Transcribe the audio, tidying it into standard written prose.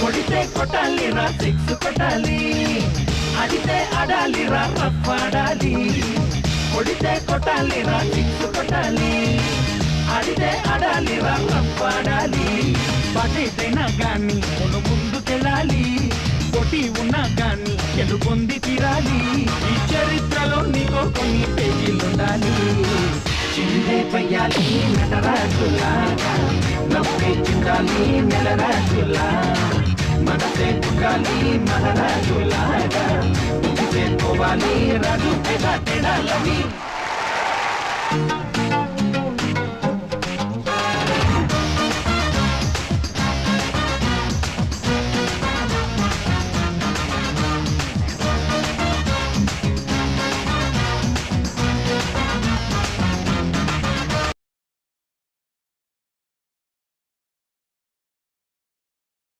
కొడితే కొట్టాలిరా సిక్స్ కొట్టాలి, ఆడితే ఆడాలిరా రఫ్ ఆడాలి. కొడితే కొట్టాలిరా సిక్స్ కొట్టాలి, ఆడితే ఆడాలిరా రఫ్ ఆడాలి. పటైతేనా గాని మును ముందుకెళ్ళాలి, పోటీ ఉన్నా గాని గెలుపొంది తీరాలి. ఈ చరిత్రలో నీకో కొన్ని పేజీలుండాలి. చిందే పయ్యాలి నటరాజులాగా, నవ్వే చిందాలి నెలరాజులా, మనసే పుట్టాలి మహారాజులాగా, ముగిసే పోవాలి రాజు పెద్ద తేడాలని.